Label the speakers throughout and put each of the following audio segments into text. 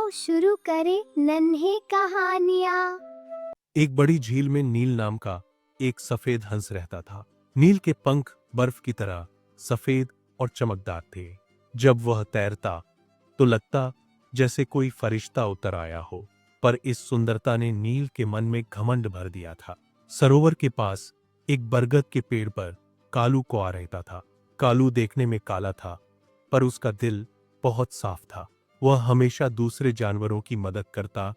Speaker 1: आओ शुरू करें नन्हे कहानियाँ।
Speaker 2: एक बड़ी झील में नील नाम का एक सफेद हंस रहता था। नील के पंख बर्फ की तरह सफेद और चमकदार थे। जब वह तैरता तो लगता जैसे कोई फरिश्ता उतर आया हो। पर इस सुंदरता ने नील के मन में घमंड भर दिया था। सरोवर के पास एक बरगद के पेड़ पर कालू कौआ रहता था। कालू देखने में काला था, पर उसका दिल बहुत साफ था। वह हमेशा दूसरे जानवरों की मदद करता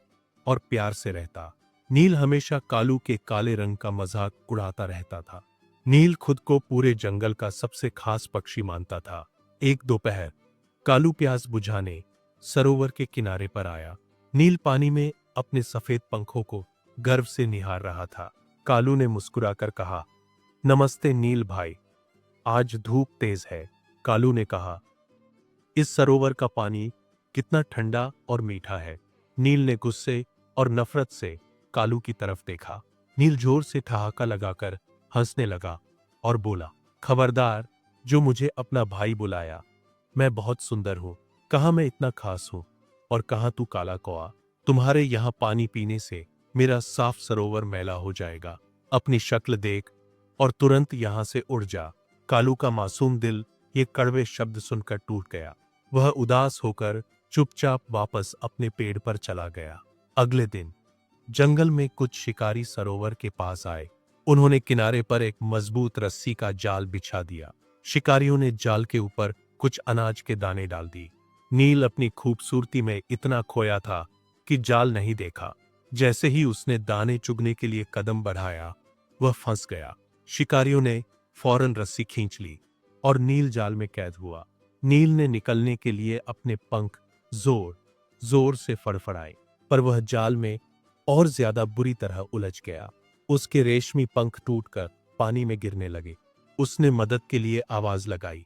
Speaker 2: और प्यार से रहता। नील हमेशा कालू के काले रंग का मजाक उड़ाता रहता था। नील खुद को पूरे जंगल का सबसे खास पक्षी मानता था। एक दोपहर कालू प्यास बुझाने सरोवर के किनारे पर आया। नील पानी में अपने सफेद पंखों को गर्व से निहार रहा था। कालू ने मुस्कुराकर कहा, नमस्ते नील भाई, आज धूप तेज है। कालू ने कहा, इस सरोवर का पानी कितना ठंडा और मीठा है। नील ने गुस्से और नफरत से कालू की तरफ देखा। नील जोर से ठहाका लगाकर हंसने लगा और बोला, खबरदार, जो मुझे अपना भाई बुलाया। मैं बहुत सुंदर हूं, कहाँ मैं इतना खास हूं, और कहाँ तू काला कौआ। तुम्हारे यहाँ पानी पीने से मेरा साफ सरोवर मैला हो जाएगा। अपनी शक्ल देख और तुरंत यहाँ से उड़ जा। कालू का मासूम दिल ये कड़वे शब्द सुनकर टूट गया। वह उदास होकर चुपचाप वापस अपने पेड़ पर चला गया। अगले दिन जंगल में कुछ शिकारी सरोवर के पास आए। उन्होंने किनारे पर एक मजबूत रस्सी का जाल बिछा दिया। शिकारियों ने जाल के ऊपर कुछ अनाज के दाने डाल दी। नील अपनी खूबसूरती में इतना खोया था कि जाल नहीं देखा। जैसे ही उसने दाने चुगने के लिए कदम बढ़ाया, वह फंस गया। शिकारियों ने फौरन रस्सी खींच ली और नील जाल में कैद हुआ। नील ने निकलने के लिए अपने पंख जोर जोर से फड़फड़ाए, पर वह जाल में और ज्यादा बुरी तरह उलझ गया। उसके रेशमी पंख टूटकर पानी में गिरने लगे। उसने मदद के लिए आवाज लगाई,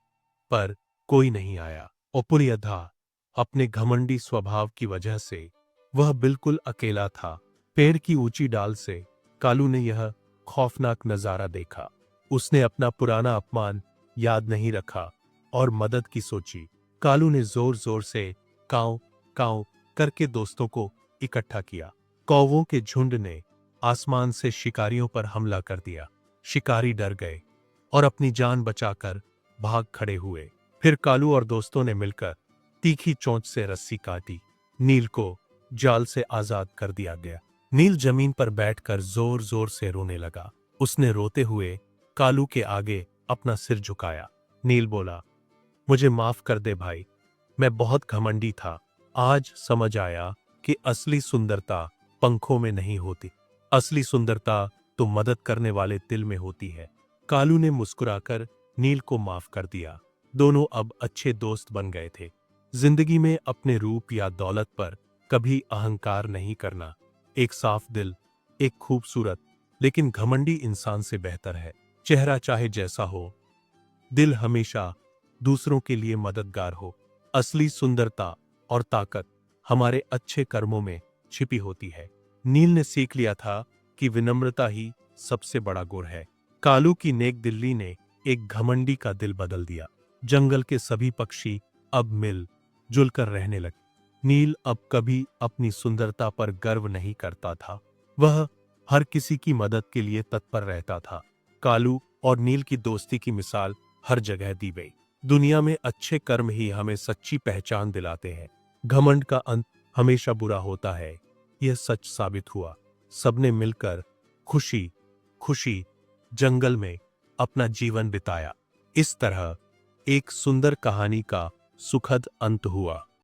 Speaker 2: पर कोई नहीं आया। ओपुरियधा अपने घमंडी स्वभाव की वजह से वह बिल्कुल अकेला था। पेड़ की ऊंची डाल से कालू ने यह खौफनाक नजारा देखा। उसने अपना पुराना अपमान याद नहीं रखा और मदद की सोची। कालू ने जोर जोर से काऊ काऊ करके दोस्तों को इकट्ठा किया। कौवों के झुंड ने आसमान से शिकारियों पर हमला कर दिया। शिकारी डर गए और अपनी जान बचाकर भाग खड़े हुए। फिर कालू और दोस्तों ने मिलकर तीखी चोंच से रस्सी काटी। नील को जाल से आजाद कर दिया गया। नील जमीन पर बैठकर जोर जोर से रोने लगा। उसने रोते हुए कालू के आगे अपना सिर झुकाया। नील बोला, मुझे माफ कर दे भाई, मैं बहुत घमंडी था। आज समझ आया कि असली सुंदरता पंखों में नहीं होती, असली सुंदरता तो मदद करने वाले दिल में होती है। कालू ने मुस्कुराकर नील को माफ कर दिया। दोनों अब अच्छे दोस्त बन गए थे। जिंदगी में अपने रूप या दौलत पर कभी अहंकार नहीं करना। एक साफ दिल एक खूबसूरत लेकिन घमंडी इंसान से बेहतर है। चेहरा चाहे जैसा हो, दिल हमेशा दूसरों के लिए मददगार हो। असली सुंदरता और ताकत हमारे अच्छे कर्मों में छिपी होती है। नील ने सीख लिया था कि विनम्रता ही सबसे बड़ा गुण है। कालू की नेक दिल्ली ने एक घमंडी का दिल बदल दिया। जंगल के सभी पक्षी अब मिल जुल कर रहने लगे। नील अब कभी अपनी सुंदरता पर गर्व नहीं करता था। वह हर किसी की मदद के लिए तत्पर रहता था। कालू और नील की दोस्ती की मिसाल हर जगह दी गई। दुनिया में अच्छे कर्म ही हमें सच्ची पहचान दिलाते हैं। घमंड का अंत हमेशा बुरा होता है, यह सच साबित हुआ। सबने मिलकर खुशी खुशी जंगल में अपना जीवन बिताया। इस तरह एक सुंदर कहानी का सुखद अंत हुआ।